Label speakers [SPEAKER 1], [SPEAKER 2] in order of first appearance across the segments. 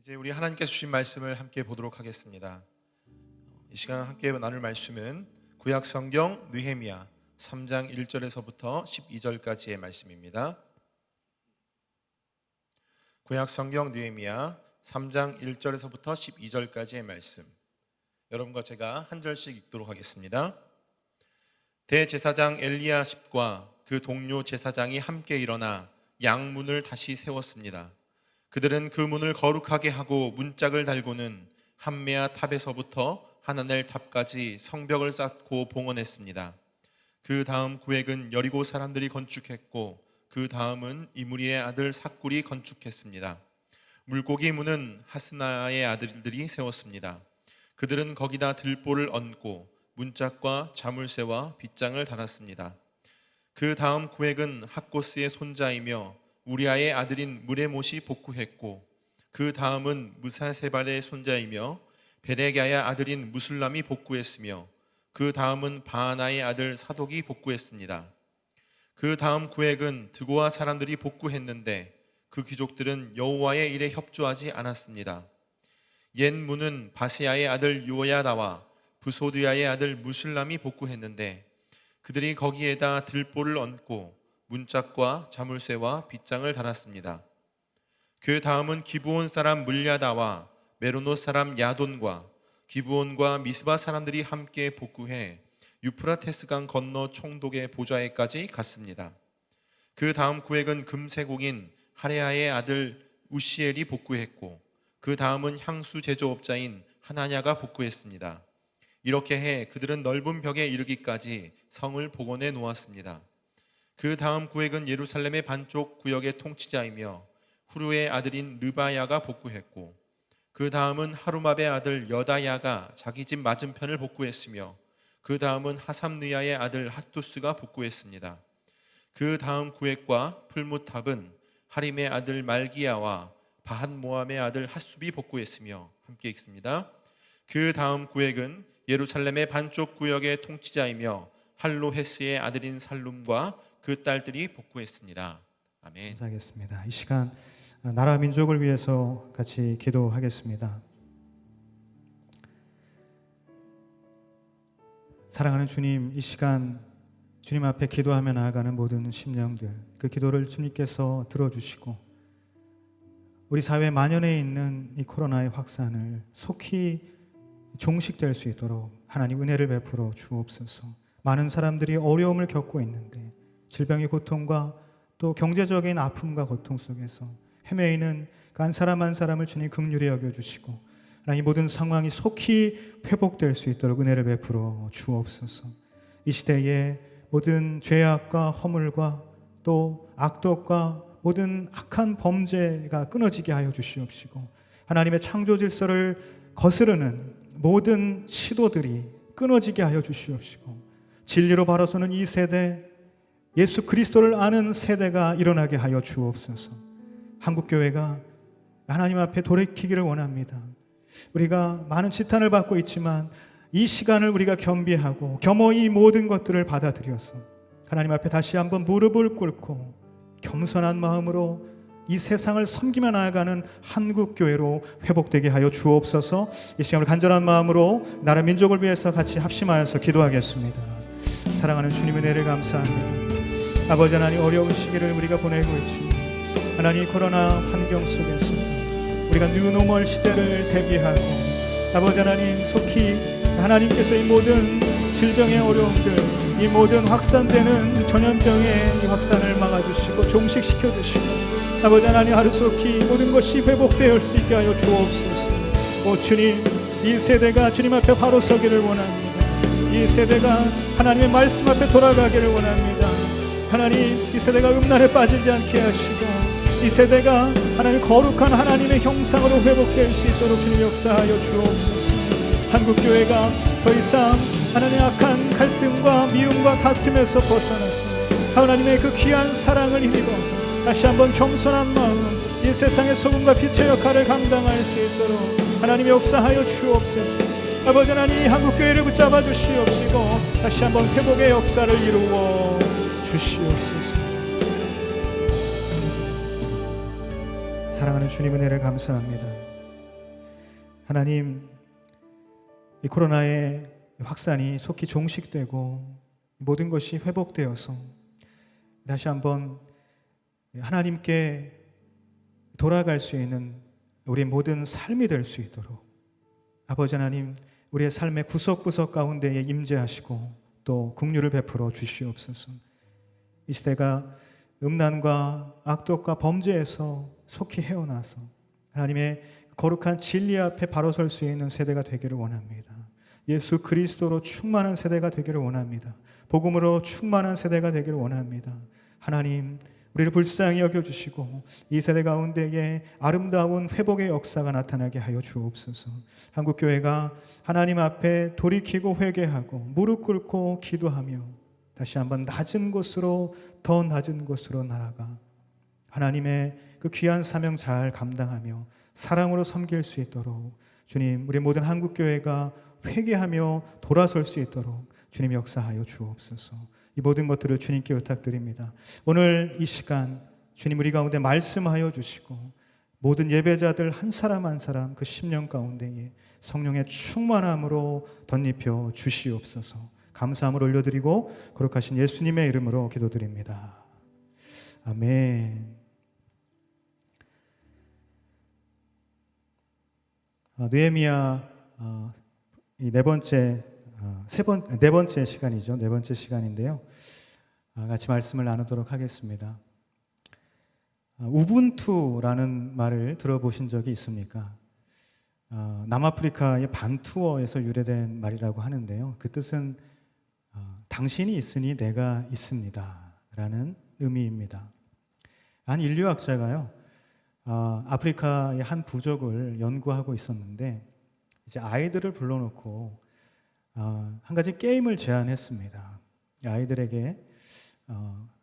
[SPEAKER 1] 이제 우리 하나님께서 주신 말씀을 함께 보도록 하겠습니다. 이 시간 함께 나눌 말씀은 구약 성경 느헤미야 3장 1절에서부터 12절까지의 말씀입니다. 구약 성경 느헤미야 3장 1절에서부터 12절까지의 말씀, 여러분과 제가 한 절씩 읽도록 하겠습니다. 대제사장 엘리야십과 그 동료 제사장이 함께 일어나 양문을 다시 세웠습니다. 그들은 그 문을 거룩하게 하고 문짝을 달고는 함메아 탑에서부터 하나넬 탑까지 성벽을 쌓고 봉헌했습니다. 그 다음 구획은 여리고 사람들이 건축했고, 그 다음은 이므리의 아들 삭굴이 건축했습니다. 물고기 문은 하스나의 아들들이 세웠습니다. 그들은 거기다 들보를 얹고 문짝과 자물쇠와 빗장을 달았습니다. 그 다음 구획은 학고스의 손자이며 우리아의 아들인 무레못이 복구했고, 그 다음은 무사세발의 손자이며 베레갸의 아들인 무술람이 복구했으며, 그 다음은 바하나의 아들 사독이 복구했습니다. 그 다음 구획은 드고아 사람들이 복구했는데 그 귀족들은 여호와의 일에 협조하지 않았습니다. 옛 문은 바세야의 아들 요야다와 부소드야의 아들 무술람이 복구했는데 그들이 거기에다 들보를 얹고 문짝과 자물쇠와 빗장을 달았습니다. 그 다음은 기브온 사람 물야다와 메로노 사람 야돈과 기브온과 미스바 사람들이 함께 복구해 유프라테스강 건너 총독의 보좌에까지 갔습니다. 그 다음 구획은 금세곡인 하레아의 아들 우시엘이 복구했고, 그 다음은 향수 제조업자인 하나냐가 복구했습니다. 이렇게 해 그들은 넓은 벽에 이르기까지 성을 복원해 놓았습니다. 그 다음 구획은 예루살렘의 반쪽 구역의 통치자이며 후루의 아들인 르바야가 복구했고, 그 다음은 하루맙의 아들 여다야가 자기 집 맞은편을 복구했으며, 그 다음은 하삼느야의 아들 핫투스가 복구했습니다. 그 다음 구획과 풀무탑은 하림의 아들 말기야와 바한모함의 아들 핫숲이 복구했으며, 함께 읽습니다. 그 다음 구획은 예루살렘의 반쪽 구역의 통치자이며 할로헤스의 아들인 살룸과 그 딸들이 복구했습니다. 아멘.
[SPEAKER 2] 감사하겠습니다. 이 시간 나라 민족을 위해서 같이 기도하겠습니다. 사랑하는 주님, 이 시간 주님 앞에 기도하며 나아가는 모든 심령들, 그 기도를 주님께서 들어주시고 우리 사회에 만연해 있는 이 코로나의 확산을 속히 종식될 수 있도록 하나님 은혜를 베풀어 주옵소서. 많은 사람들이 어려움을 겪고 있는데 질병의 고통과 또 경제적인 아픔과 고통 속에서 헤매이는 그 한 사람 한 사람을 주님 긍휼히 여겨주시고 하나님 모든 상황이 속히 회복될 수 있도록 은혜를 베풀어 주옵소서. 이 시대에 모든 죄악과 허물과 또 악독과 모든 악한 범죄가 끊어지게 하여 주시옵시고, 하나님의 창조 질서를 거스르는 모든 시도들이 끊어지게 하여 주시옵시고, 진리로 바라서는 이 세대, 예수 그리스도를 아는 세대가 일어나게 하여 주옵소서. 한국교회가 하나님 앞에 돌이키기를 원합니다. 우리가 많은 지탄을 받고 있지만 이 시간을 우리가 겸비하고 겸허히 모든 것들을 받아들여서 하나님 앞에 다시 한번 무릎을 꿇고 겸손한 마음으로 이 세상을 섬기며 나아가는 한국교회로 회복되게 하여 주옵소서. 이 시간을 간절한 마음으로 나라 민족을 위해서 같이 합심하여서 기도하겠습니다. 사랑하는 주님, 은혜를 감사합니다. 아버지 하나님, 어려운 시기를 우리가 보내고 있지만 하나님 코로나 환경 속에서 우리가 뉴노멀 시대를 대비하고 아버지 하나님 속히 하나님께서 이 모든 질병의 어려움들, 이 모든 확산되는 전염병의 이 확산을 막아주시고 종식시켜 주시고 아버지 하나님 하루속히 모든 것이 회복되어 수 있게 하여 주옵소서. 오 주님, 이 세대가 주님 앞에 바로 서기를 원합니다. 이 세대가 하나님의 말씀 앞에 돌아가기를 원합니다. 하나님, 이 세대가 음란에 빠지지 않게 하시고 이 세대가 하나님 거룩한 하나님의 형상으로 회복될 수 있도록 주님 역사하여 주옵소서. 한국교회가 더 이상 하나님의 악한 갈등과 미움과 다툼에서 벗어나서 하나님의 그 귀한 사랑을 힘입어서 다시 한번 겸손한 마음, 이 세상의 소금과 빛의 역할을 감당할 수 있도록 하나님 역사하여 주옵소서. 아버지 하나님, 한국교회를 붙잡아 주시옵시고 다시 한번 회복의 역사를 이루어 주시옵소서. 사랑하는 주님, 은혜를 감사합니다. 하나님, 이 코로나의 확산이 속히 종식되고 모든 것이 회복되어서 다시 한번 하나님께 돌아갈 수 있는 우리의 모든 삶이 될 수 있도록 아버지 하나님, 우리의 삶의 구석구석 가운데에 임재하시고 또 긍휼을 베풀어 주시옵소서. 이 시대가 음란과 악독과 범죄에서 속히 헤어나서 하나님의 거룩한 진리 앞에 바로 설 수 있는 세대가 되기를 원합니다. 예수 그리스도로 충만한 세대가 되기를 원합니다. 복음으로 충만한 세대가 되기를 원합니다. 하나님, 우리를 불쌍히 여겨주시고 이 세대 가운데에 아름다운 회복의 역사가 나타나게 하여 주옵소서. 한국교회가 하나님 앞에 돌이키고 회개하고 무릎 꿇고 기도하며 다시 한번 낮은 곳으로, 더 낮은 곳으로 날아가 하나님의 그 귀한 사명 잘 감당하며 사랑으로 섬길 수 있도록 주님, 우리 모든 한국교회가 회개하며 돌아설 수 있도록 주님 역사하여 주옵소서. 이 모든 것들을 주님께 부탁드립니다. 오늘 이 시간 주님 우리 가운데 말씀하여 주시고 모든 예배자들 한 사람 한 사람 그 심령 가운데에 성령의 충만함으로 덧입혀 주시옵소서. 감사함을 올려드리고 거룩하신 예수님의 이름으로 기도드립니다. 아멘. 느헤미야 이 네 번째 시간이죠. 네 번째 시간인데요. 같이 말씀을 나누도록 하겠습니다. 우분투라는 말을 들어보신 적이 있습니까? 남아프리카의 반투어에서 유래된 말이라고 하는데요. 그 뜻은 당신이 있으니 내가 있습니다 라는 의미입니다. 한 인류학자가요, 아프리카의 한 부족을 연구하고 있었는데 이제 아이들을 불러놓고 한 가지 게임을 제안했습니다. 아이들에게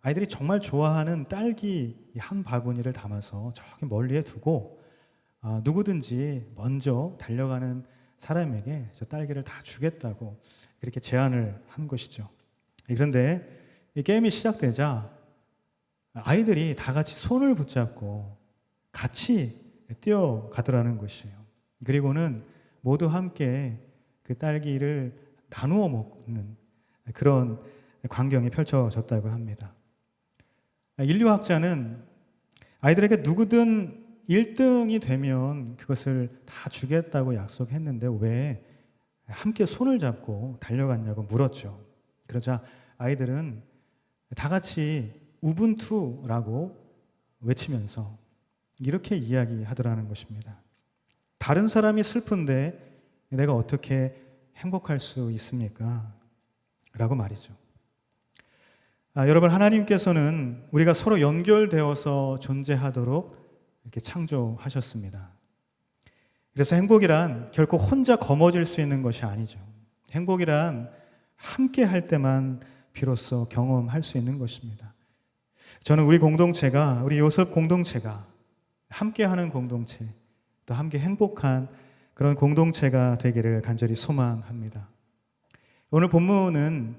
[SPEAKER 2] 아이들이 정말 좋아하는 딸기 한 바구니를 담아서 저기 멀리에 두고 누구든지 먼저 달려가는 사람에게 저 딸기를 다 주겠다고 이렇게 제안을 한 것이죠. 그런데 이 게임이 시작되자 아이들이 다 같이 손을 붙잡고 같이 뛰어가더라는 것이에요. 그리고는 모두 함께 그 딸기를 나누어 먹는 그런 광경이 펼쳐졌다고 합니다. 인류학자는 아이들에게 누구든 1등이 되면 그것을 다 주겠다고 약속했는데 왜 함께 손을 잡고 달려갔냐고 물었죠. 그러자 아이들은 다 같이 우분투라고 외치면서 이렇게 이야기하더라는 것입니다. 다른 사람이 슬픈데 내가 어떻게 행복할 수 있습니까? 라고 말이죠. 여러분, 하나님께서는 우리가 서로 연결되어서 존재하도록 이렇게 창조하셨습니다. 그래서 행복이란 결코 혼자 거머쥘 수 있는 것이 아니죠. 행복이란 함께 할 때만 비로소 경험할 수 있는 것입니다. 저는 우리 공동체가, 우리 요섭 공동체가 함께하는 공동체, 또 함께 행복한 그런 공동체가 되기를 간절히 소망합니다. 오늘 본문은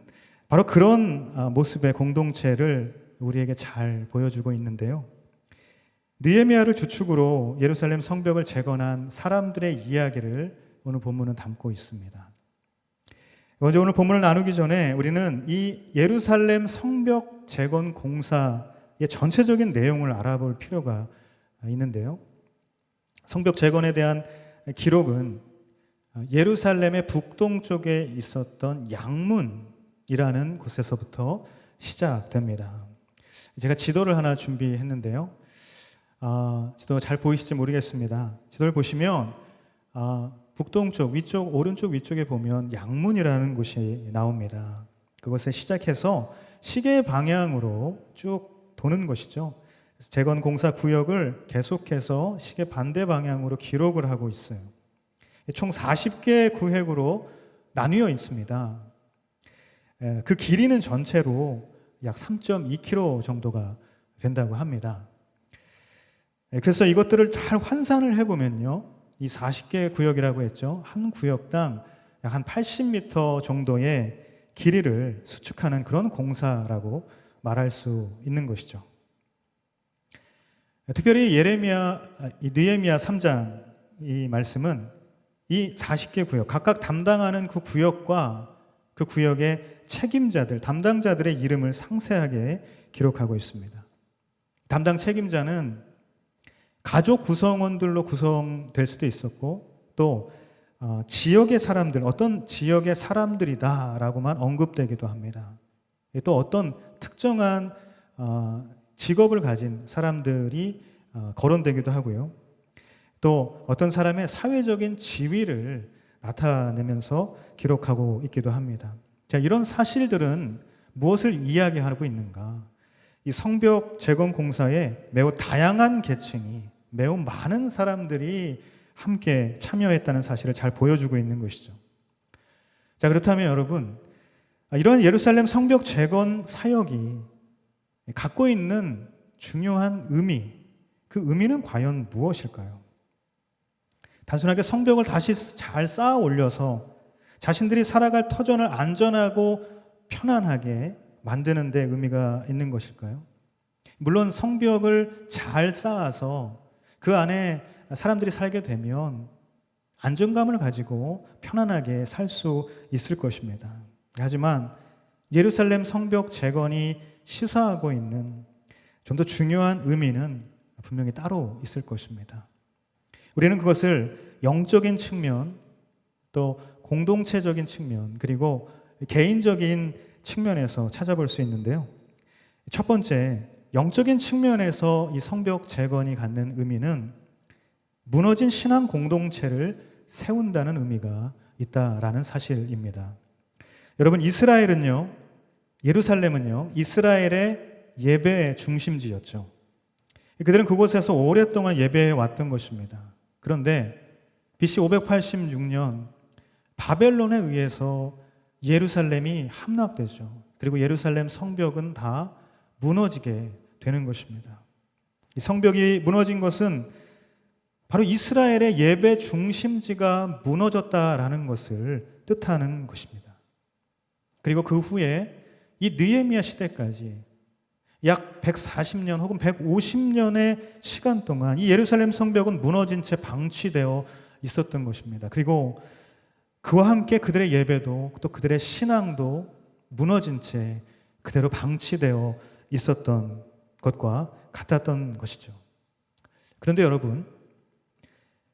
[SPEAKER 2] 바로 그런 모습의 공동체를 우리에게 잘 보여주고 있는데요. 느헤미야를 주축으로 예루살렘 성벽을 재건한 사람들의 이야기를 오늘 본문은 담고 있습니다. 먼저 오늘 본문을 나누기 전에 우리는 이 예루살렘 성벽 재건 공사의 전체적인 내용을 알아볼 필요가 있는데요. 성벽 재건에 대한 기록은 예루살렘의 북동쪽에 있었던 양문이라는 곳에서부터 시작됩니다. 제가 지도를 하나 준비했는데요. 지도 잘 보이실지 모르겠습니다. 지도를 보시면 북동쪽, 위쪽, 오른쪽 위쪽에 보면 양문이라는 곳이 나옵니다. 그곳에 시작해서 시계 방향으로 쭉 도는 것이죠. 재건 공사 구역을 계속해서 시계 반대 방향으로 기록을 하고 있어요. 총 40개 구획으로 나뉘어 있습니다. 그 길이는 전체로 약 3.2km 정도가 된다고 합니다. 그래서 이것들을 잘 환산을 해보면요, 이 40개 구역이라고 했죠. 한 구역당 약 한 80m 정도의 길이를 수축하는 그런 공사라고 말할 수 있는 것이죠. 특별히 느헤미야 3장 이 말씀은 이 40개 구역, 각각 담당하는 그 구역과 그 구역의 책임자들, 담당자들의 이름을 상세하게 기록하고 있습니다. 담당 책임자는 가족 구성원들로 구성될 수도 있었고 또 지역의 사람들, 어떤 지역의 사람들이다라고만 언급되기도 합니다. 또 어떤 특정한 직업을 가진 사람들이 거론되기도 하고요. 또 어떤 사람의 사회적인 지위를 나타내면서 기록하고 있기도 합니다. 자, 이런 사실들은 무엇을 이야기하고 있는가? 이 성벽 재건 공사에 매우 다양한 계층이, 매우 많은 사람들이 함께 참여했다는 사실을 잘 보여주고 있는 것이죠. 자, 그렇다면 여러분, 이런 예루살렘 성벽 재건 사역이 갖고 있는 중요한 의미, 그 의미는 과연 무엇일까요? 단순하게 성벽을 다시 잘 쌓아 올려서 자신들이 살아갈 터전을 안전하고 편안하게 만드는 데 의미가 있는 것일까요? 물론 성벽을 잘 쌓아서 그 안에 사람들이 살게 되면 안정감을 가지고 편안하게 살 수 있을 것입니다. 하지만 예루살렘 성벽 재건이 시사하고 있는 좀 더 중요한 의미는 분명히 따로 있을 것입니다. 우리는 그것을 영적인 측면, 또 공동체적인 측면, 그리고 개인적인 측면에서 찾아볼 수 있는데요. 첫 번째, 영적인 측면에서 이 성벽 재건이 갖는 의미는 무너진 신앙 공동체를 세운다는 의미가 있다라는 사실입니다. 여러분, 예루살렘은요, 이스라엘의 예배의 중심지였죠. 그들은 그곳에서 오랫동안 예배해 왔던 것입니다. 그런데 BC 586년 바벨론에 의해서 예루살렘이 함락되죠. 그리고 예루살렘 성벽은 다 무너지게 되는 것입니다. 이 성벽이 무너진 것은 바로 이스라엘의 예배 중심지가 무너졌다라는 것을 뜻하는 것입니다. 그리고 그 후에 이 느헤미야 시대까지 약 140년 혹은 150년의 시간 동안 이 예루살렘 성벽은 무너진 채 방치되어 있었던 것입니다. 그리고 그와 함께 그들의 예배도 또 그들의 신앙도 무너진 채 그대로 방치되어 있었던 것과 같았던 것이죠. 그런데 여러분,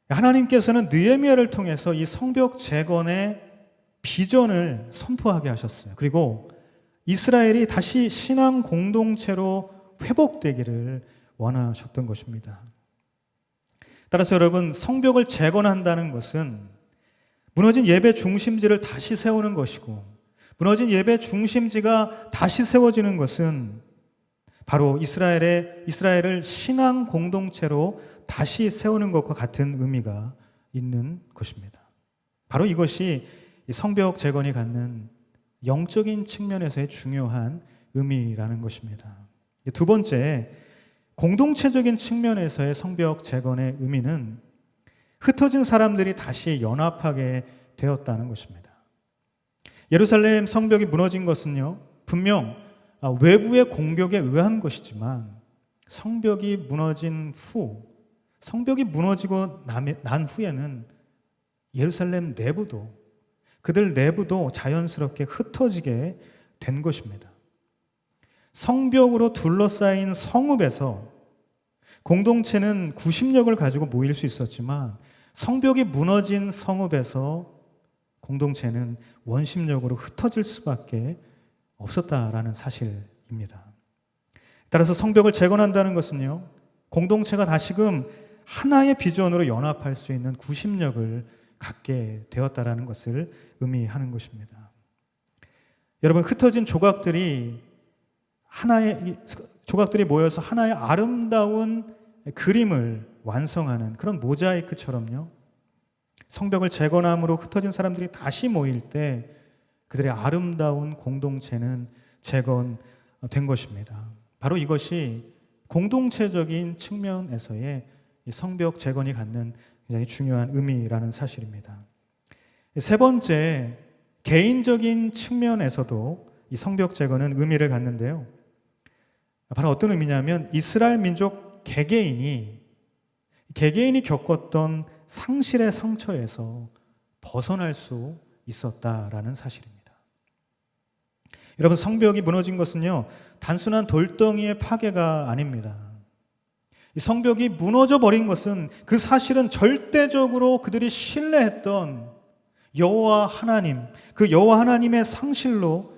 [SPEAKER 2] 하나님께서는 느헤미야를 통해서 이 성벽 재건의 비전을 선포하게 하셨어요. 그리고 이스라엘이 다시 신앙 공동체로 회복되기를 원하셨던 것입니다. 따라서 여러분, 성벽을 재건한다는 것은 무너진 예배 중심지를 다시 세우는 것이고, 무너진 예배 중심지가 다시 세워지는 것은 바로 이스라엘을 신앙 공동체로 다시 세우는 것과 같은 의미가 있는 것입니다. 바로 이것이 성벽 재건이 갖는 영적인 측면에서의 중요한 의미라는 것입니다. 두 번째, 공동체적인 측면에서의 성벽 재건의 의미는 흩어진 사람들이 다시 연합하게 되었다는 것입니다. 예루살렘 성벽이 무너진 것은요, 분명 외부의 공격에 의한 것이지만 성벽이 무너지고 난 후에는 예루살렘 내부도, 그들 내부도 자연스럽게 흩어지게 된 것입니다. 성벽으로 둘러싸인 성읍에서 공동체는 구심력을 가지고 모일 수 있었지만 성벽이 무너진 성읍에서 공동체는 원심력으로 흩어질 수밖에 없었다라는 사실입니다. 따라서 성벽을 재건한다는 것은요, 공동체가 다시금 하나의 비전으로 연합할 수 있는 구심력을 갖게 되었다라는 것을 의미하는 것입니다. 여러분, 흩어진 조각들이 모여서 하나의 아름다운 그림을 완성하는 그런 모자이크처럼요, 성벽을 재건함으로 흩어진 사람들이 다시 모일 때 그들의 아름다운 공동체는 재건된 것입니다. 바로 이것이 공동체적인 측면에서의 성벽 재건이 갖는 굉장히 중요한 의미라는 사실입니다. 세 번째, 개인적인 측면에서도 이 성벽 재건은 의미를 갖는데요. 바로 어떤 의미냐면 이스라엘 민족 개개인이 겪었던 상실의 상처에서 벗어날 수 있었다라는 사실입니다. 여러분, 성벽이 무너진 것은요, 단순한 돌덩이의 파괴가 아닙니다. 이 성벽이 무너져 버린 것은 그 사실은 절대적으로 그들이 신뢰했던 여호와 하나님, 그 여호와 하나님의 상실로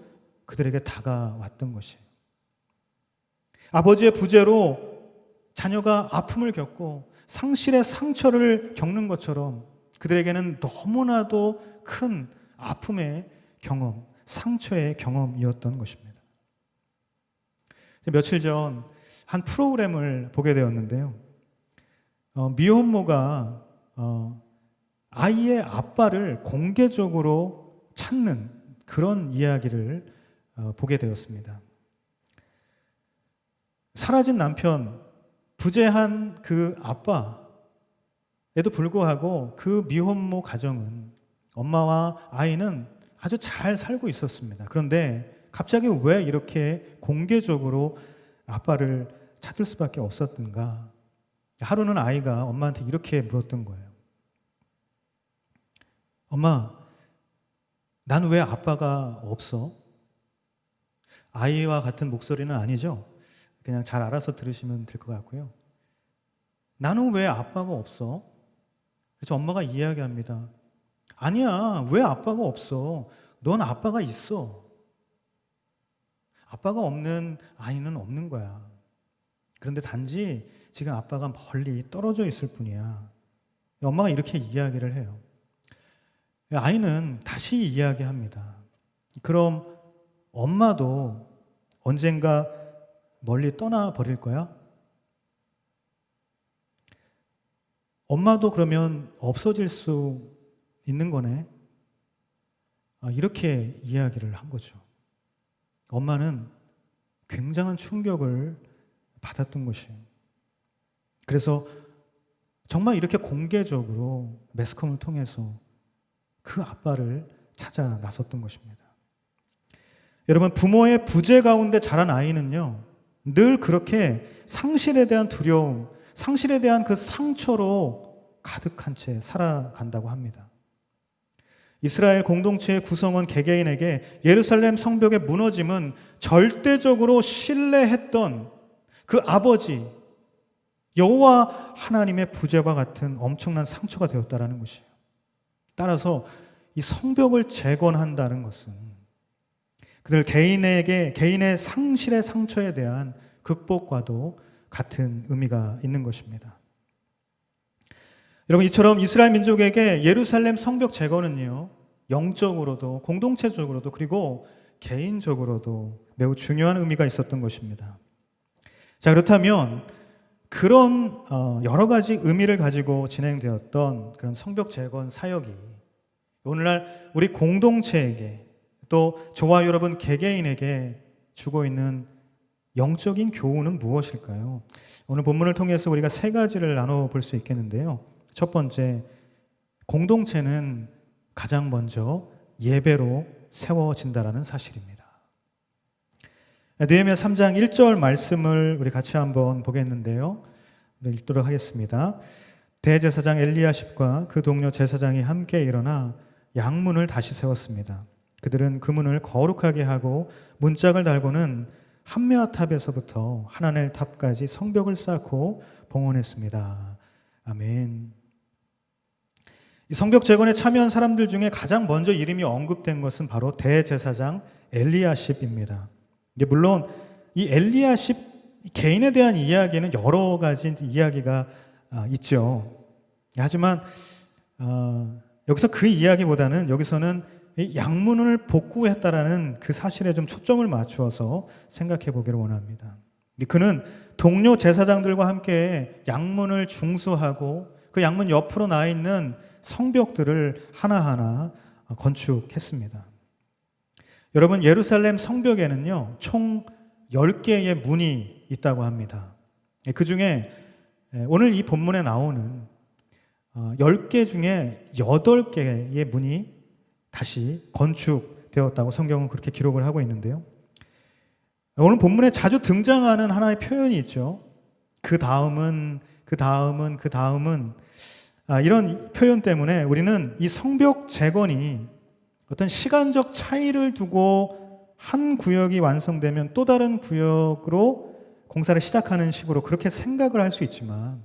[SPEAKER 2] 그들에게 다가왔던 것이에요. 아버지의 부재로 자녀가 아픔을 겪고 상실의 상처를 겪는 것처럼 그들에게는 너무나도 큰 아픔의 경험, 상처의 경험이었던 것입니다. 며칠 전 한 프로그램을 보게 되었는데요. 미혼모가 아이의 아빠를 공개적으로 찾는 그런 이야기를 보게 되었습니다. 사라진 남편, 부재한 그 아빠에도 불구하고 그 미혼모 가정은, 엄마와 아이는 아주 잘 살고 있었습니다. 그런데 갑자기 왜 이렇게 공개적으로 아빠를 찾을 수밖에 없었던가? 하루는 아이가 엄마한테 이렇게 물었던 거예요. 엄마, 난 왜 아빠가 없어? 아이와 같은 목소리는 아니죠? 그냥 잘 알아서 들으시면 될 것 같고요. 나는 왜 아빠가 없어? 그래서 엄마가 이야기합니다. 아니야, 왜 아빠가 없어? 넌 아빠가 있어. 아빠가 없는 아이는 없는 거야. 그런데 단지 지금 아빠가 멀리 떨어져 있을 뿐이야. 엄마가 이렇게 이야기를 해요. 아이는 다시 이야기합니다. 그럼 엄마도 언젠가 멀리 떠나버릴 거야? 엄마도 그러면 없어질 수 있는 거네? 이렇게 이야기를 한 거죠. 엄마는 굉장한 충격을 받았던 것이에요. 그래서 정말 이렇게 공개적으로 매스컴을 통해서 그 아빠를 찾아 나섰던 것입니다. 여러분, 부모의 부재 가운데 자란 아이는요, 늘 그렇게 상실에 대한 두려움, 상실에 대한 그 상처로 가득한 채 살아간다고 합니다. 이스라엘 공동체의 구성원 개개인에게 예루살렘 성벽의 무너짐은 절대적으로 신뢰했던 그 아버지 여호와 하나님의 부재와 같은 엄청난 상처가 되었다라는 것이에요. 따라서 이 성벽을 재건한다는 것은 그들 개인의 상실의 상처에 대한 극복과도 같은 의미가 있는 것입니다. 여러분, 이처럼 이스라엘 민족에게 예루살렘 성벽 재건은요, 영적으로도 공동체적으로도 그리고 개인적으로도 매우 중요한 의미가 있었던 것입니다. 자, 그렇다면 그런 여러 가지 의미를 가지고 진행되었던 그런 성벽 재건 사역이 오늘날 우리 공동체에게 또 저와 여러분 개개인에게 주고 있는 영적인 교훈은 무엇일까요? 오늘 본문을 통해서 우리가 세 가지를 나눠볼 수 있겠는데요. 첫 번째, 공동체는 가장 먼저 예배로 세워진다라는 사실입니다. 느헤미야 3장 1절 말씀을 우리 같이 한번 보겠는데요. 읽도록 하겠습니다. 대제사장 엘리야십과 그 동료 제사장이 함께 일어나 양문을 다시 세웠습니다. 그들은 그 문을 거룩하게 하고 문짝을 달고는 함메아탑에서부터 하나넬 탑까지 성벽을 쌓고 봉헌했습니다. 아멘. 이 성벽 재건에 참여한 사람들 중에 가장 먼저 이름이 언급된 것은 바로 대제사장 엘리야십입니다. 물론 이 엘리야십 개인에 대한 이야기는 여러 가지 이야기가 있죠. 하지만 여기서 그 이야기보다는 여기서는 양문을 복구했다라는 그 사실에 좀 초점을 맞추어서 생각해 보기를 원합니다. 그는 동료 제사장들과 함께 양문을 중수하고 그 양문 옆으로 나 있는 성벽들을 하나하나 건축했습니다. 여러분, 예루살렘 성벽에는요, 총 10개의 문이 있다고 합니다. 그 중에 오늘 이 본문에 나오는 10개 중에 8개의 문이 다시 건축되었다고 성경은 그렇게 기록을 하고 있는데요. 오늘 본문에 자주 등장하는 하나의 표현이 있죠. 그 다음은 이런 표현 때문에 우리는 이 성벽 재건이 어떤 시간적 차이를 두고 한 구역이 완성되면 또 다른 구역으로 공사를 시작하는 식으로 그렇게 생각을 할 수 있지만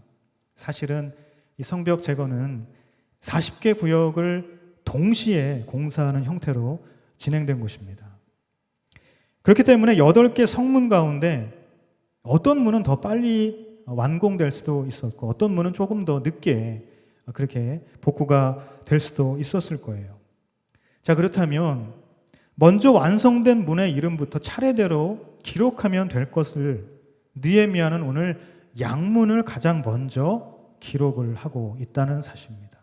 [SPEAKER 2] 사실은 이 성벽 재건은 40개 구역을 동시에 공사하는 형태로 진행된 것입니다. 그렇기 때문에 8개 성문 가운데 어떤 문은 더 빨리 완공될 수도 있었고 어떤 문은 조금 더 늦게 그렇게 복구가 될 수도 있었을 거예요. 자, 그렇다면 먼저 완성된 문의 이름부터 차례대로 기록하면 될 것을 느헤미야는 오늘 양문을 가장 먼저 기록을 하고 있다는 사실입니다.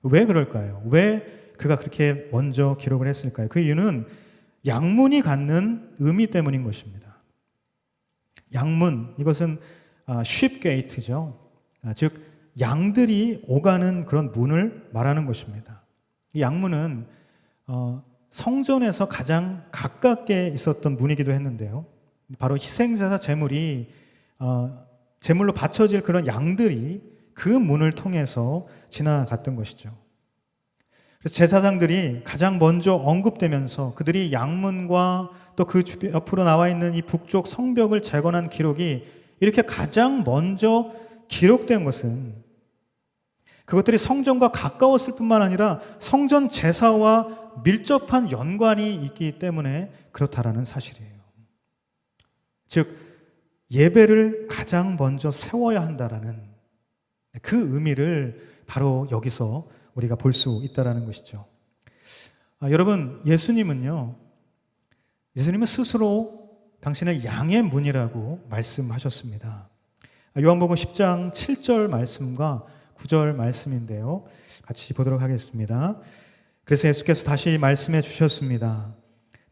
[SPEAKER 2] 왜 그럴까요? 왜 그가 그렇게 먼저 기록을 했을까요? 그 이유는 양문이 갖는 의미 때문인 것입니다. 양문, 이것은 sheep gate죠. 즉 양들이 오가는 그런 문을 말하는 것입니다. 이 양문은 성전에서 가장 가깝게 있었던 문이기도 했는데요. 바로 희생제사 제물이 제물로 바쳐질 그런 양들이 그 문을 통해서 지나갔던 것이죠. 그래서 제사장들이 가장 먼저 언급되면서 그들이 양문과 또 그 옆으로 나와 있는 이 북쪽 성벽을 재건한 기록이 이렇게 가장 먼저 기록된 것은 그것들이 성전과 가까웠을 뿐만 아니라 성전 제사와 밀접한 연관이 있기 때문에 그렇다라는 사실이에요. 즉 예배를 가장 먼저 세워야 한다라는 그 의미를 바로 여기서 우리가 볼 수 있다라는 것이죠. 여러분, 예수님은 스스로 당신을 양의 문이라고 말씀하셨습니다. 요한복음 10장 7절 말씀과 9절 말씀인데요. 같이 보도록 하겠습니다. 그래서 예수께서 다시 말씀해 주셨습니다.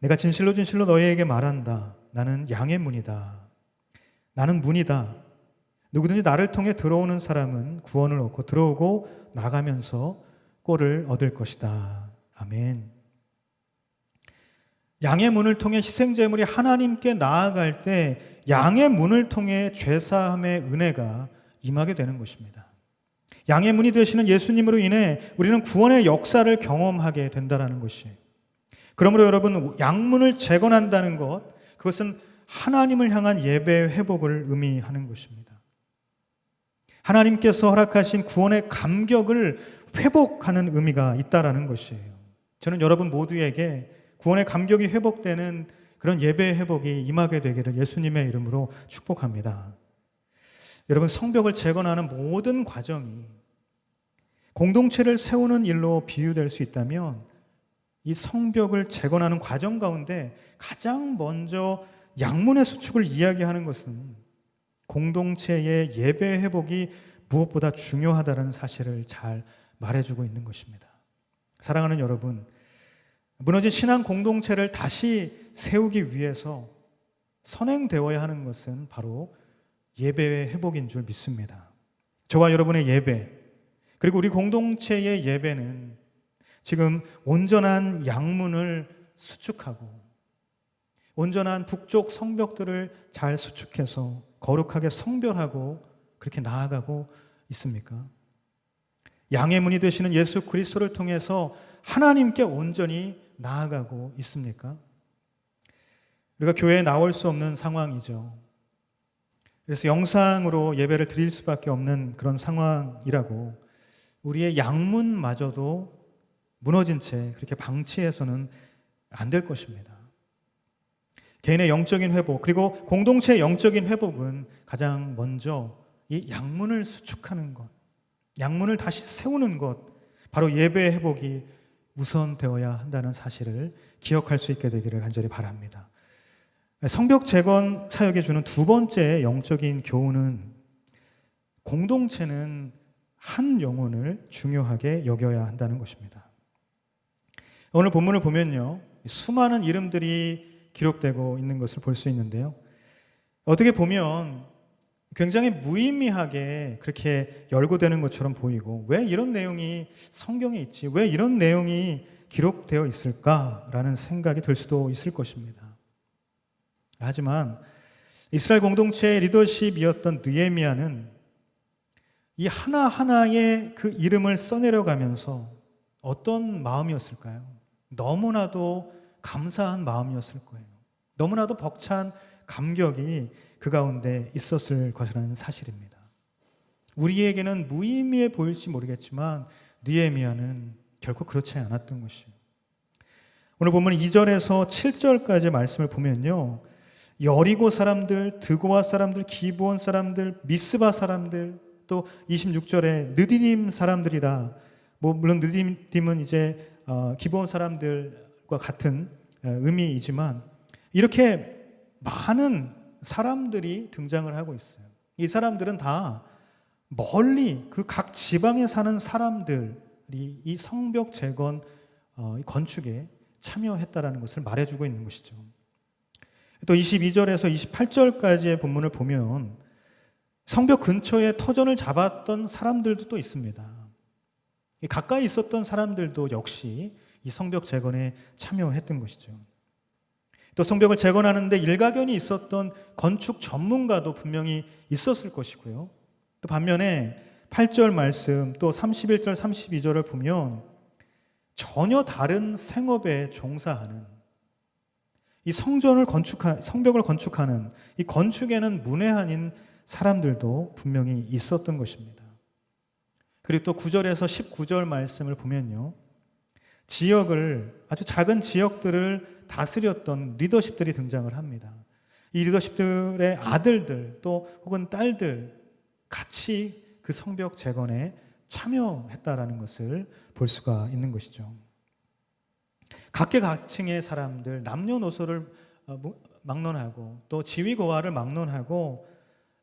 [SPEAKER 2] 내가 진실로 진실로 너희에게 말한다. 나는 양의 문이다. 나는 문이다. 누구든지 나를 통해 들어오는 사람은 구원을 얻고 들어오고 나가면서 꼴을 얻을 것이다. 아멘. 양의 문을 통해 희생제물이 하나님께 나아갈 때 양의 문을 통해 죄사함의 은혜가 임하게 되는 것입니다. 양의 문이 되시는 예수님으로 인해 우리는 구원의 역사를 경험하게 된다는 것이. 그러므로 여러분, 양문을 재건한다는 것, 그것은 하나님을 향한 예배의 회복을 의미하는 것입니다. 하나님께서 허락하신 구원의 감격을 회복하는 의미가 있다라는 것이에요. 저는 여러분 모두에게 구원의 감격이 회복되는 그런 예배의 회복이 임하게 되기를 예수님의 이름으로 축복합니다. 여러분, 성벽을 재건하는 모든 과정이 공동체를 세우는 일로 비유될 수 있다면 이 성벽을 재건하는 과정 가운데 가장 먼저 양문의 수축을 이야기하는 것은 공동체의 예배 회복이 무엇보다 중요하다는 사실을 잘 말해주고 있는 것입니다. 사랑하는 여러분, 무너진 신앙 공동체를 다시 세우기 위해서 선행되어야 하는 것은 바로 예배의 회복인 줄 믿습니다. 저와 여러분의 예배, 그리고 우리 공동체의 예배는 지금 온전한 양문을 수축하고 온전한 북쪽 성벽들을 잘 수축해서 거룩하게 성별하고 그렇게 나아가고 있습니까? 양의 문이 되시는 예수 그리스도를 통해서 하나님께 온전히 나아가고 있습니까? 우리가 교회에 나올 수 없는 상황이죠. 그래서 영상으로 예배를 드릴 수밖에 없는 그런 상황이라고 우리의 양문마저도 무너진 채 그렇게 방치해서는 안 될 것입니다. 개인의 영적인 회복, 그리고 공동체의 영적인 회복은 가장 먼저 이 양문을 수축하는 것, 양문을 다시 세우는 것, 바로 예배의 회복이 우선되어야 한다는 사실을 기억할 수 있게 되기를 간절히 바랍니다. 성벽 재건 사역에 주는 두 번째 영적인 교훈은 공동체는 한 영혼을 중요하게 여겨야 한다는 것입니다. 오늘 본문을 보면요, 수많은 이름들이 기록되고 있는 것을 볼 수 있는데요. 어떻게 보면 굉장히 무의미하게 그렇게 열거되는 것처럼 보이고, 왜 이런 내용이 성경에 있지? 왜 이런 내용이 기록되어 있을까라는 생각이 들 수도 있을 것입니다. 하지만 이스라엘 공동체의 리더십이었던 느헤미야는 이 하나하나의 그 이름을 써내려가면서 어떤 마음이었을까요? 너무나도 감사한 마음이었을 거예요. 너무나도 벅찬 감격이 그 가운데 있었을 것이라는 사실입니다. 우리에게는 무의미해 보일지 모르겠지만 느헤미야는 결코 그렇지 않았던 것이에요. 오늘 보면 2절에서 7절까지 말씀을 보면요, 여리고 사람들, 드고아 사람들, 기브온 사람들, 미스바 사람들, 또 26절에 느디님 사람들이라, 물론 느디님은 이제 기브온 사람들과 같은 의미이지만 이렇게 많은 사람들이 등장을 하고 있어요. 이 사람들은 다 멀리 그 각 지방에 사는 사람들이 이 성벽 재건 건축에 참여했다라는 것을 말해주고 있는 것이죠. 또 22절에서 28절까지의 본문을 보면 성벽 근처에 터전을 잡았던 사람들도 또 있습니다. 가까이 있었던 사람들도 역시 이 성벽 재건에 참여했던 것이죠. 또 성벽을 재건하는데 일가견이 있었던 건축 전문가도 분명히 있었을 것이고요. 또 반면에 8절 말씀 또 31절 32절을 보면 전혀 다른 생업에 종사하는 이 성벽을 건축하는 이 건축에는 문외한인 사람들도 분명히 있었던 것입니다. 그리고 또 9절에서 19절 말씀을 보면요, 지역을, 아주 작은 지역들을 다스렸던 리더십들이 등장을 합니다. 이 리더십들의 아들들 또 혹은 딸들 같이 그 성벽 재건에 참여했다라는 것을 볼 수가 있는 것이죠. 각계각층의 사람들, 남녀노소를 막론하고 또 지위고하를 막론하고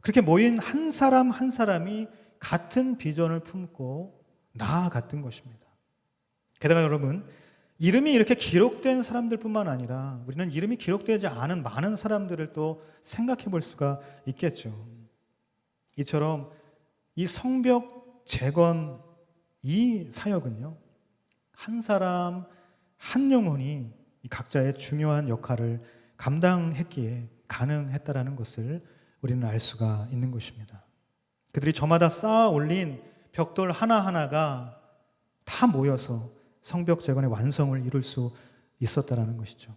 [SPEAKER 2] 그렇게 모인 한 사람 한 사람이 같은 비전을 품고 나아갔던 것입니다. 게다가 여러분, 이름이 이렇게 기록된 사람들뿐만 아니라 우리는 이름이 기록되지 않은 많은 사람들을 또 생각해 볼 수가 있겠죠. 이처럼 이 성벽 재건 이 사역은요, 한 사람 한 영혼이 각자의 중요한 역할을 감당했기에 가능했다라는 것을 우리는 알 수가 있는 것입니다. 그들이 저마다 쌓아 올린 벽돌 하나하나가 다 모여서 성벽 재건의 완성을 이룰 수 있었다라는 것이죠.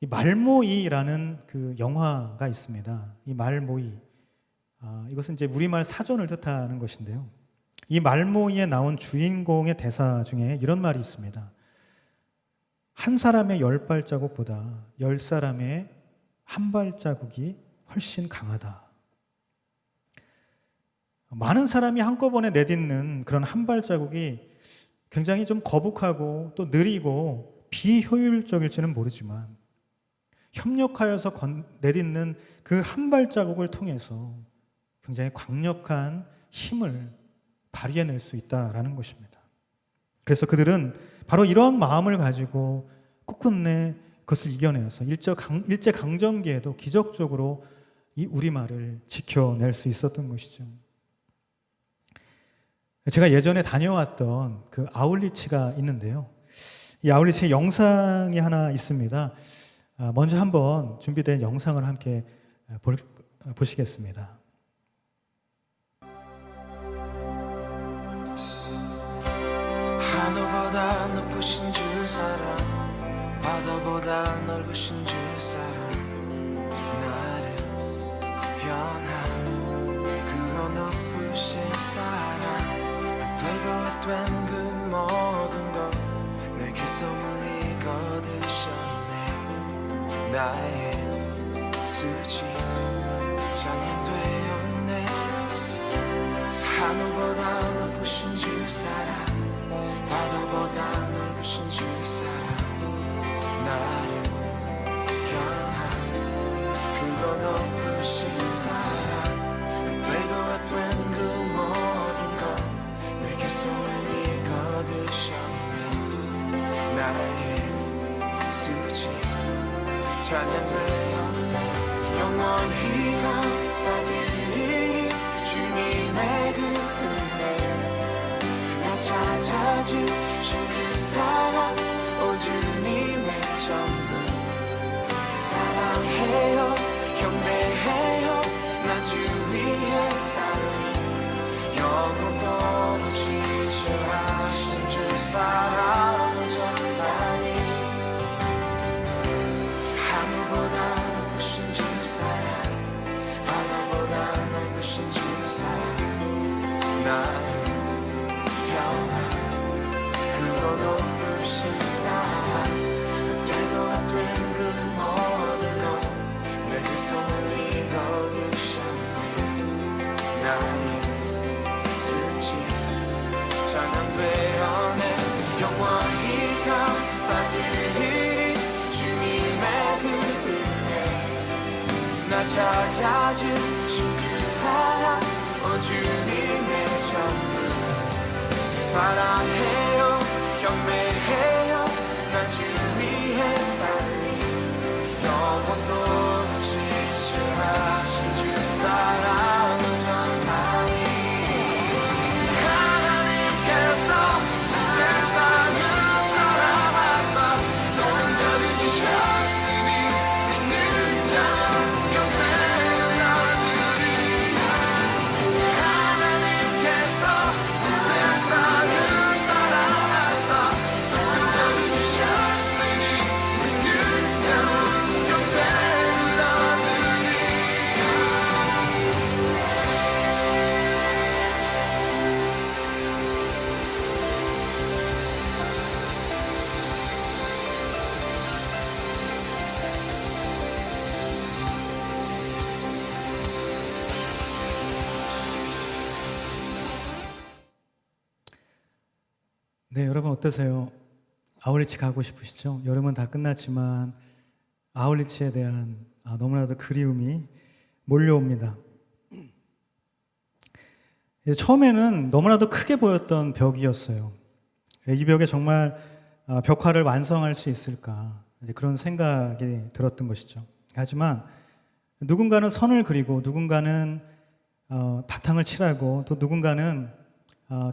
[SPEAKER 2] 이 말모이라는 그 영화가 있습니다. 이 말모이, 이것은 이제 우리말 사전을 뜻하는 것인데요. 이 말모이에 나온 주인공의 대사 중에 이런 말이 있습니다. 한 사람의 10발자국보다 10사람의 한 발자국이 훨씬 강하다. 많은 사람이 한꺼번에 내딛는 그런 한 발자국이 굉장히 좀 거북하고 또 느리고 비효율적일지는 모르지만 협력하여서 내딛는 그 한 발자국을 통해서 굉장히 강력한 힘을 발휘해낼 수 있다라는 것입니다. 그래서 그들은 바로 이런 마음을 가지고 끝끝내 그것을 이겨내서 일제강점기에도 기적적으로 이 우리말을 지켜낼 수 있었던 것이죠. 제가 예전에 다녀왔던 그 아울리치가 있는데요. 이 아울리치 영상이 하나 있습니다. 먼저 한번 준비된 영상을 함께 보시겠습니다.
[SPEAKER 3] 하늘보다 높으신 주 사랑, 바다보다 넓으신 주 사랑, 나를 변한 그거 높으신 사랑, 되고 된 그 모든 것 내게 소문이 거두셨네. 나의 수지 장인되었네. 하늘보다 높으신 주 사랑, 바다보다 넓으신 주 사랑, 나를 향한 그거 높으신 사랑, 되고 된 그 모든 것 내게 소문이 거두셨네. 나의 수지 찬양되었네. 영원히 감사드리리 주님의 그 은혜, 나 찾아주신 그 사랑, 오 주님의 전부. 사랑해요, 경배해요, 나 주 위에 영원토록 지시하신 주 사랑을 전하니 하늘보다 높으신 주 사랑 바다보다 넓으신 주 사랑 나의 영원 그로 높으신 사랑 헛되고 헛된 그 모든 것 내 손을 이뤄두셨네 나의 수치 찬양되어내 영원히 감사드리리 주님의 그 은혜 나 찾아주신 그 사랑 오 주님의 전부 사랑해요 경배해요 나 주 위에 살리 영원토록 지시하신 주 사랑을 전하니 하나님께서 세상을 사랑하사 독생자를 주셨으니 믿는 자는 영생을 얻으리 하나님께서 세상을 사랑하사 독생자를 주셨으니 믿는 자는 영생을 얻으리
[SPEAKER 2] 네, 여러분 어떠세요? 아울리치 가고 싶으시죠? 여름은 다 끝났지만 아울리치에 대한 너무나도 그리움이 몰려옵니다. 처음에는 너무나도 크게 보였던 벽이었어요. 이 벽에 정말 벽화를 완성할 수 있을까 이제 그런 생각이 들었던 것이죠. 하지만 누군가는 선을 그리고 누군가는 바탕을 칠하고 또 누군가는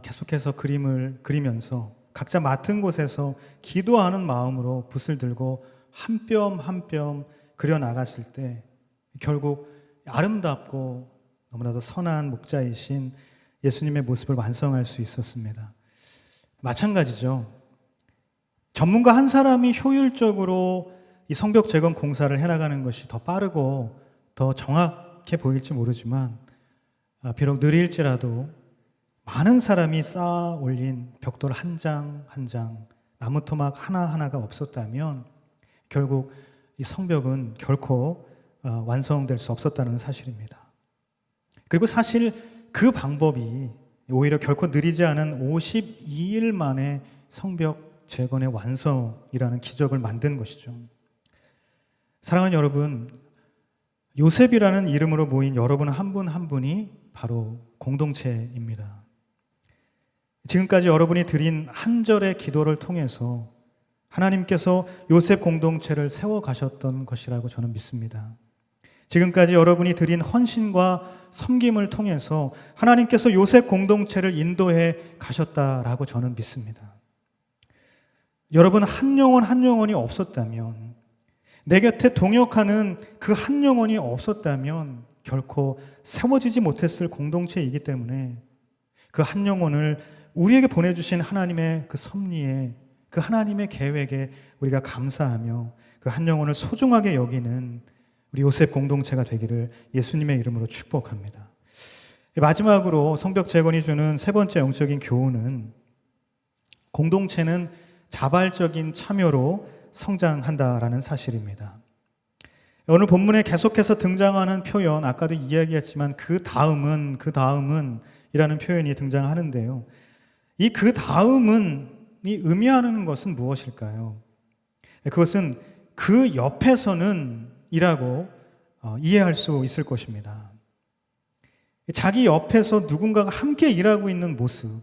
[SPEAKER 2] 계속해서 그림을 그리면서 각자 맡은 곳에서 기도하는 마음으로 붓을 들고 한 뼘 한 뼘 그려 나갔을 때 결국 아름답고 너무나도 선한 목자이신 예수님의 모습을 완성할 수 있었습니다. 마찬가지죠. 전문가 한 사람이 효율적으로 이 성벽 재건 공사를 해나가는 것이 더 빠르고 더 정확해 보일지 모르지만 비록 느릴지라도 많은 사람이 쌓아 올린 벽돌 한 장 한 장, 나무 토막 하나하나가 없었다면 결국 이 성벽은 결코 완성될 수 없었다는 사실입니다. 그리고 사실 그 방법이 오히려 결코 느리지 않은 52일 만에 성벽 재건의 완성이라는 기적을 만든 것이죠. 사랑하는 여러분, 요셉이라는 이름으로 모인 여러분 한 분 한 분이 바로 공동체입니다. 지금까지 여러분이 드린 한 절의 기도를 통해서 하나님께서 요셉 공동체를 세워가셨던 것이라고 저는 믿습니다. 지금까지 여러분이 드린 헌신과 섬김을 통해서 하나님께서 요셉 공동체를 인도해 가셨다라고 저는 믿습니다. 여러분 한 영혼 한 영혼이 없었다면, 내 곁에 동역하는 그 한 영혼이 없었다면 결코 세워지지 못했을 공동체이기 때문에 그 한 영혼을 우리에게 보내주신 하나님의 그 섭리에, 그 하나님의 계획에 우리가 감사하며 그 한 영혼을 소중하게 여기는 우리 요셉 공동체가 되기를 예수님의 이름으로 축복합니다. 마지막으로 성벽 재건이 주는 세 번째 영적인 교훈은 공동체는 자발적인 참여로 성장한다라는 사실입니다. 오늘 본문에 계속해서 등장하는 표현, 아까도 이야기했지만 그 다음은 이라는 표현이 등장하는데요. 이 그 다음은이 의미하는 것은 무엇일까요? 그것은 그 옆에서는 이라고 이해할 수 있을 것입니다. 자기 옆에서 누군가가 함께 일하고 있는 모습,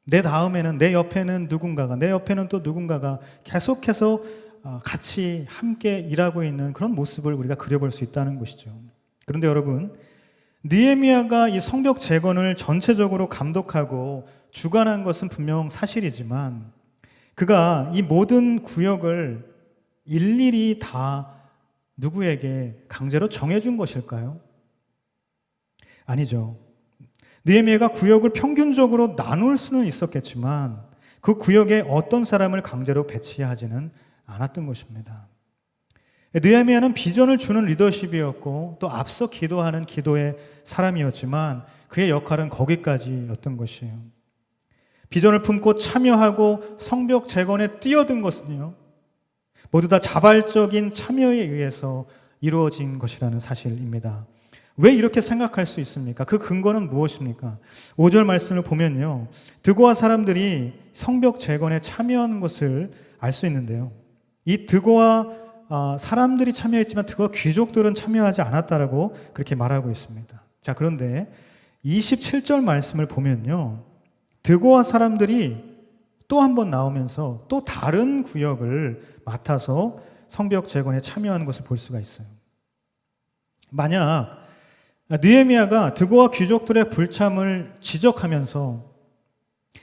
[SPEAKER 2] 내 다음에는, 내 옆에는 누군가가, 내 옆에는 또 누군가가 계속해서 같이 함께 일하고 있는 그런 모습을 우리가 그려볼 수 있다는 것이죠. 그런데 여러분, 느헤미야가 이 성벽 재건을 전체적으로 감독하고 주관한 것은 분명 사실이지만 그가 이 모든 구역을 일일이 다 누구에게 강제로 정해준 것일까요? 아니죠. 느헤미야가 구역을 평균적으로 나눌 수는 있었겠지만 그 구역에 어떤 사람을 강제로 배치하지는 않았던 것입니다. 느헤미야는 비전을 주는 리더십이었고 또 앞서 기도하는 기도의 사람이었지만 그의 역할은 거기까지였던 것이에요. 비전을 품고 참여하고 성벽 재건에 뛰어든 것은요, 모두 다 자발적인 참여에 의해서 이루어진 것이라는 사실입니다. 왜 이렇게 생각할 수 있습니까? 그 근거는 무엇입니까? 5절 말씀을 보면요, 드고아 사람들이 성벽 재건에 참여한 것을 알 수 있는데요, 이 드고아 사람들이 참여했지만 드고아 귀족들은 참여하지 않았다라고 그렇게 말하고 있습니다. 자, 그런데 27절 말씀을 보면요, 드고아 사람들이 또 한 번 나오면서 또 다른 구역을 맡아서 성벽 재건에 참여하는 것을 볼 수가 있어요. 만약 느헤미야가 드고아 귀족들의 불참을 지적하면서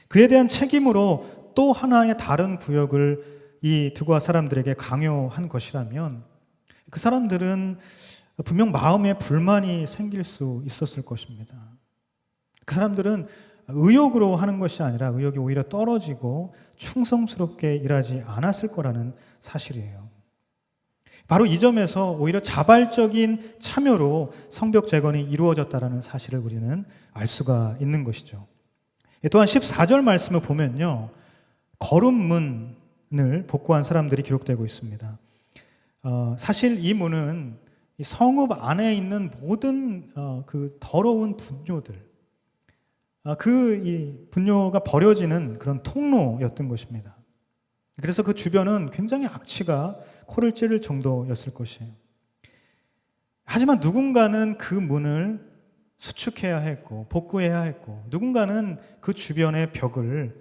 [SPEAKER 2] 그에 대한 책임으로 또 하나의 다른 구역을 이 드고아 사람들에게 강요한 것이라면 그 사람들은 분명 마음에 불만이 생길 수 있었을 것입니다. 그 사람들은 의욕으로 하는 것이 아니라 의욕이 오히려 떨어지고 충성스럽게 일하지 않았을 거라는 사실이에요. 바로 이 점에서 오히려 자발적인 참여로 성벽 재건이 이루어졌다는 사실을 우리는 알 수가 있는 것이죠. 또한 14절 말씀을 보면요, 거름문을 복구한 사람들이 기록되고 있습니다. 사실 이 문은 성읍 안에 있는 모든 그 더러운 분뇨들, 이 분뇨가 버려지는 그런 통로였던 것입니다. 그래서 그 주변은 굉장히 악취가 코를 찌를 정도였을 것이에요. 하지만 누군가는 그 문을 수축해야 했고 복구해야 했고 누군가는 그 주변의 벽을,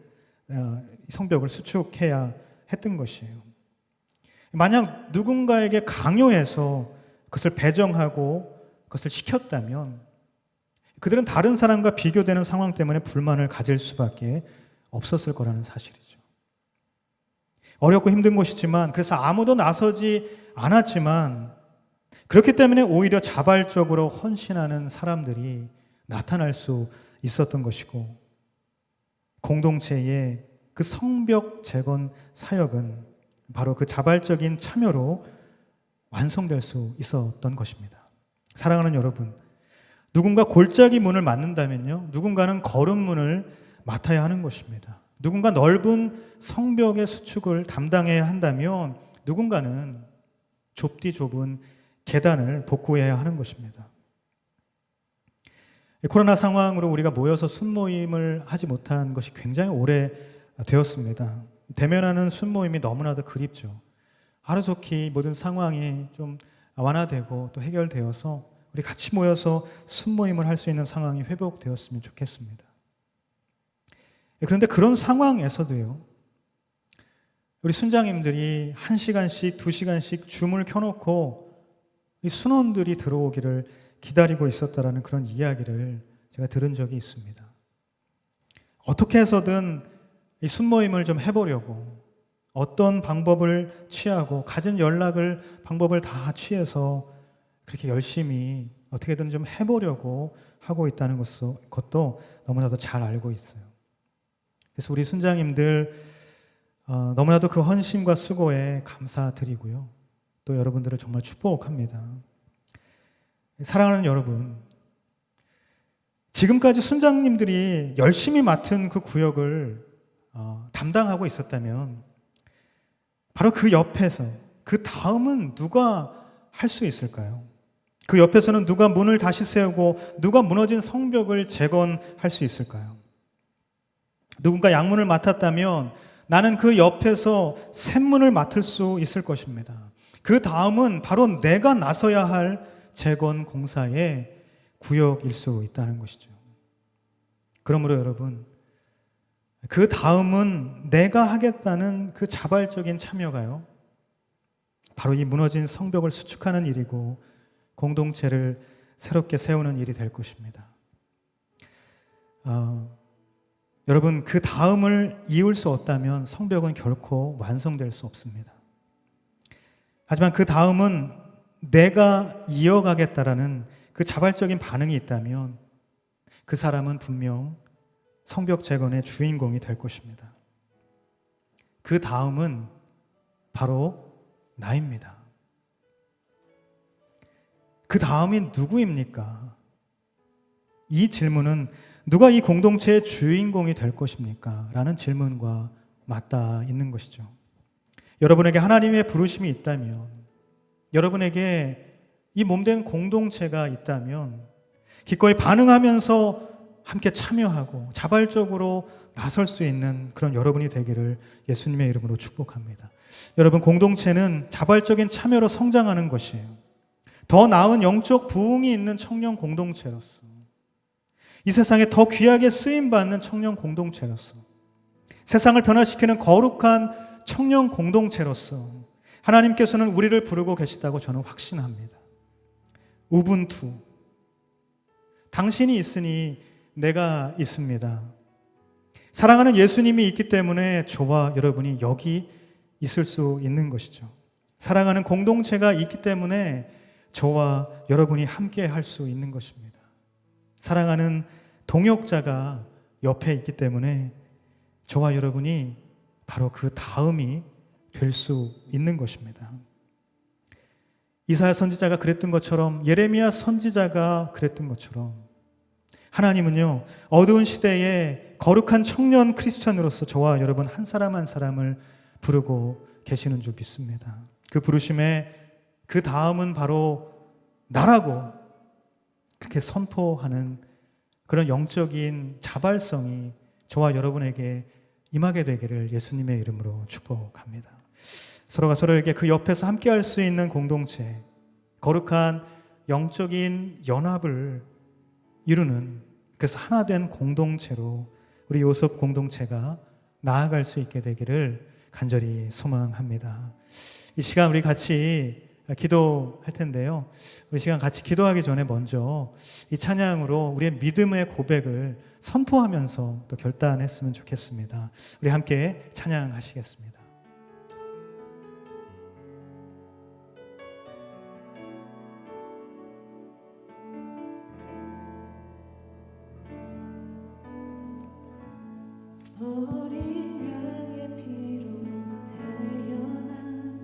[SPEAKER 2] 성벽을 수축해야 했던 것이에요. 만약 누군가에게 강요해서 그것을 배정하고 그것을 시켰다면 그들은 다른 사람과 비교되는 상황 때문에 불만을 가질 수밖에 없었을 거라는 사실이죠. 어렵고 힘든 것이지만, 그래서 아무도 나서지 않았지만 그렇기 때문에 오히려 자발적으로 헌신하는 사람들이 나타날 수 있었던 것이고, 공동체의 그 성벽 재건 사역은 바로 그 자발적인 참여로 완성될 수 있었던 것입니다. 사랑하는 여러분, 누군가 골짜기 문을 맡는다면요, 누군가는 거름문을 맡아야 하는 것입니다. 누군가 넓은 성벽의 수축을 담당해야 한다면 누군가는 좁디 좁은 계단을 복구해야 하는 것입니다. 코로나 상황으로 우리가 모여서 순모임을 하지 못한 것이 굉장히 오래 되었습니다. 대면하는 순모임이 너무나도 그립죠. 하루속히 모든 상황이 좀 완화되고 또 해결되어서 우리 같이 모여서 순모임을 할 수 있는 상황이 회복되었으면 좋겠습니다. 그런데 그런 상황에서도요, 우리 순장님들이 1시간씩 2시간씩 줌을 켜놓고 이 순원들이 들어오기를 기다리고 있었다라는 그런 이야기를 제가 들은 적이 있습니다. 어떻게 해서든 이 순모임을 좀 해보려고 어떤 방법을 취하고 가진 방법을 다 취해서 그렇게 열심히 어떻게든 좀 해보려고 하고 있다는 것도 너무나도 잘 알고 있어요. 그래서 우리 순장님들 너무나도 그 헌신과 수고에 감사드리고요. 또 여러분들을 정말 축복합니다. 사랑하는 여러분, 지금까지 순장님들이 열심히 맡은 그 구역을 담당하고 있었다면 바로 그 옆에서 그 다음은 누가 할 수 있을까요? 그 옆에서는 누가 문을 다시 세우고 누가 무너진 성벽을 재건할 수 있을까요? 누군가 양문을 맡았다면 나는 그 옆에서 샘문을 맡을 수 있을 것입니다. 그 다음은 바로 내가 나서야 할 재건 공사의 구역일 수 있다는 것이죠. 그러므로 여러분, 그 다음은 내가 하겠다는 그 자발적인 참여가요, 바로 이 무너진 성벽을 수축하는 일이고 공동체를 새롭게 세우는 일이 될 것입니다. 여러분, 그 다음을 이을 수 없다면 성벽은 결코 완성될 수 없습니다. 하지만 그 다음은 내가 이어가겠다라는 그 자발적인 반응이 있다면 그 사람은 분명 성벽 재건의 주인공이 될 것입니다. 그 다음은 바로 나입니다. 그 다음이 누구입니까? 이 질문은 누가 이 공동체의 주인공이 될 것입니까? 라는 질문과 맞닿아 있는 것이죠. 여러분에게 하나님의 부르심이 있다면, 여러분에게 이 몸된 공동체가 있다면 기꺼이 반응하면서 함께 참여하고 자발적으로 나설 수 있는 그런 여러분이 되기를 예수님의 이름으로 축복합니다. 여러분, 공동체는 자발적인 참여로 성장하는 것이에요. 더 나은 영적 부흥이 있는 청년 공동체로서, 이 세상에 더 귀하게 쓰임받는 청년 공동체로서, 세상을 변화시키는 거룩한 청년 공동체로서 하나님께서는 우리를 부르고 계시다고 저는 확신합니다. 우분투, 당신이 있으니 내가 있습니다. 사랑하는 예수님이 있기 때문에 저와 여러분이 여기 있을 수 있는 것이죠. 사랑하는 공동체가 있기 때문에 저와 여러분이 함께 할 수 있는 것입니다. 사랑하는 동역자가 옆에 있기 때문에 저와 여러분이 바로 그 다음이 될 수 있는 것입니다. 이사야 선지자가 그랬던 것처럼, 예레미야 선지자가 그랬던 것처럼, 하나님은요, 어두운 시대에 거룩한 청년 크리스천으로서 저와 여러분 한 사람 한 사람을 부르고 계시는 줄 믿습니다. 그 부르심에 그 다음은 바로 나라고 그렇게 선포하는 그런 영적인 자발성이 저와 여러분에게 임하게 되기를 예수님의 이름으로 축복합니다. 서로가 서로에게 그 옆에서 함께 할 수 있는 공동체, 거룩한 영적인 연합을 이루는, 그래서 하나 된 공동체로 우리 요셉 공동체가 나아갈 수 있게 되기를 간절히 소망합니다. 이 시간 우리 같이 기도할 텐데요. 우리 시간 같이 기도하기 전에 먼저 이 찬양으로 우리의 믿음의 고백을 선포하면서 또 결단했으면 좋겠습니다. 우리 함께 찬양하시겠습니다.
[SPEAKER 4] 어린 양의 피로 태어난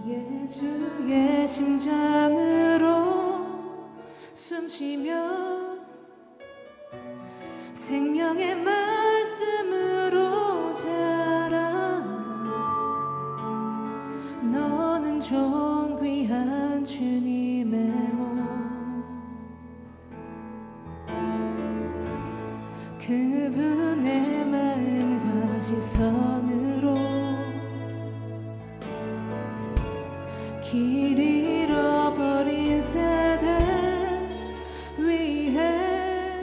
[SPEAKER 4] 예수의 심장으로 숨쉬며 생명의 말씀으로 자라나 너는 존귀한 주님의 몸 그분의 마음과 시선으로 길 잃어버린 세대 위해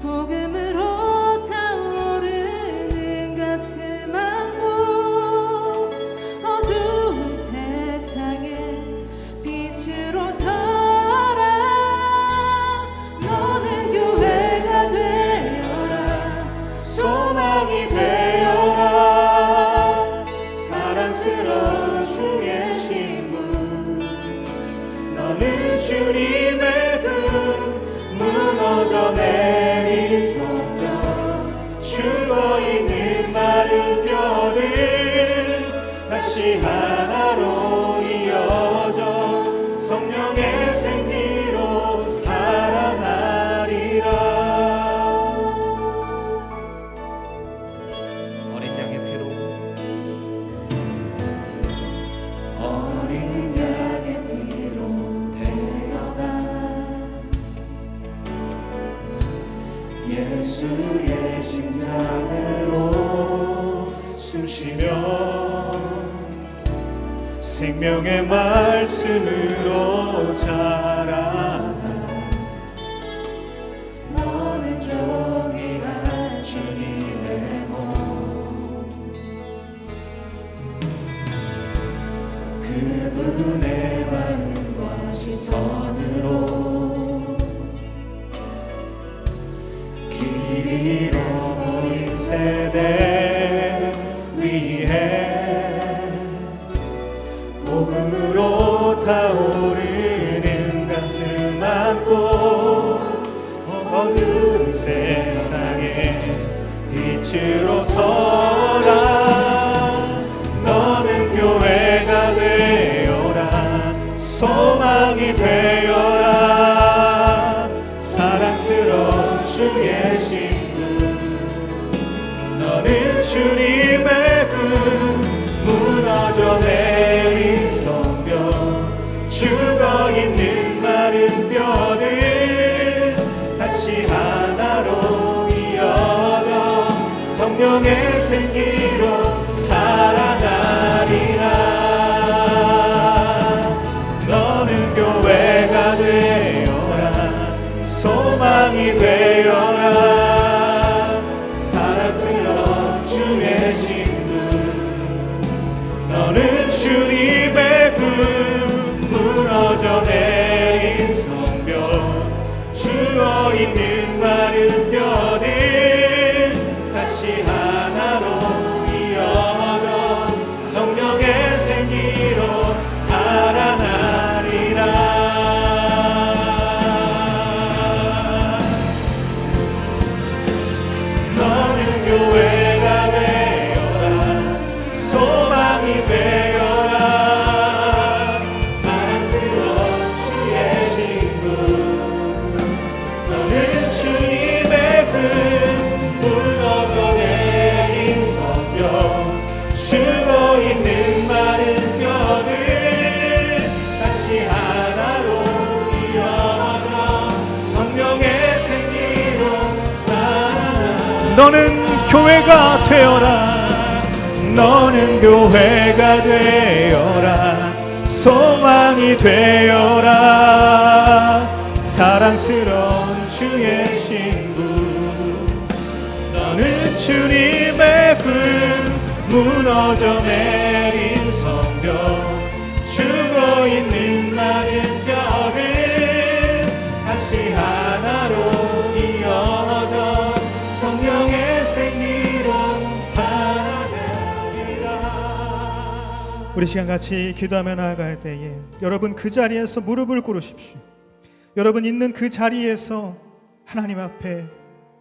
[SPEAKER 4] 복음으로 타오르는 가슴 안고 어두운 세상에 빛으로 서라. 너는 교회가 되어라. 소망이 되어라. 사랑스러운 주의 신분. 너는 주님의 금 무너져 내린 성벽 죽어있는 마른 뼈들 다시 하나로 이어져 성령의 생기로 살아나리라.
[SPEAKER 1] 어린 양의 피로
[SPEAKER 4] 어린 양의 피로 태어난 예수의 심장으로
[SPEAKER 2] 숨쉬며 생명의 말씀으로 자라나
[SPEAKER 4] 너는 존귀한 주님의 몸 그분의 마음과 시선으로 길 잃어버린 세대 위해 복음으로 타오르는 어두운 세상에 빛으로 서라. 너는 교회가 되어라. 소망이 되어라. 사랑스러운 주의 신부. 너는 주님의 금 무너져 내린 성벽. 죽어있는 마른 뼈들 다시 하나로 이어져 성령의 생기로 살아나리라. 너는 교회가 되어라. 소망이 되어라. 사랑스러운 주의 신부. 너는 주님의 금 무너져 내린 성벽. 죽어있는 마른 뼈들 다시 하나로 이어져 성령의 생기로 살아나리라. 너는 교회가 되어라. 소망이 되어라. 죽어있는 마른 뼈들 다시 하나로 이어져 성령의 생기로 살아나. 너는 교회가 되어라. 너는 교회가 되어라. 소망이 되어라. 사랑스러운 주의 신부. 너는 주님의 금 무너져 내린 성벽. 죽어있는 마른 뼈를 다시 하나로 이어져 성령의 생기로 살아가리라.
[SPEAKER 2] 우리 시간 같이 기도하며 나아갈 때에 여러분 그 자리에서 무릎을 꿇으십시오. 여러분 있는 그 자리에서 하나님 앞에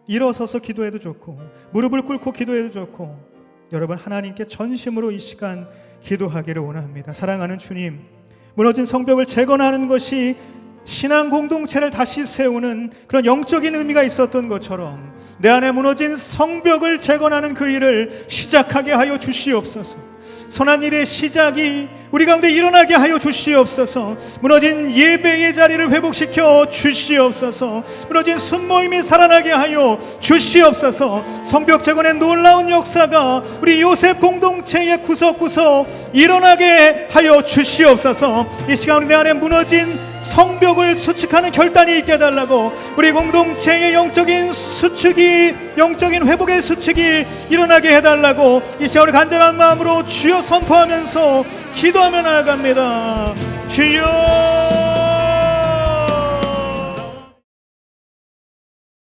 [SPEAKER 2] 일어서서 기도해도 좋고 무릎을 꿇고 기도해도 좋고 여러분 하나님께 전심으로 이 시간 기도하기를 원합니다. 사랑하는 주님, 무너진 성벽을 재건하는 것이 신앙 공동체를 다시 세우는 그런 영적인 의미가 있었던 것처럼 내 안에 무너진 성벽을 재건하는 그 일을 시작하게 하여 주시옵소서. 선한 일의 시작이 우리 가운데 일어나게 하여 주시옵소서. 무너진 예배의 자리를 회복시켜 주시옵소서. 무너진 순모임이 살아나게 하여 주시옵소서. 성벽 재건의 놀라운 역사가 우리 요셉 공동체의 구석구석 일어나게 하여 주시옵소서. 이 시간 내 안에 무너진 성벽을 수축하는 결단이 있게 해달라고, 우리 공동체의 영적인 수축이, 영적인 회복의 수축이 일어나게 해달라고 이 시간 우리 간절한 마음으로 주여 선포하면서 기도하며 나아갑니다. 주여.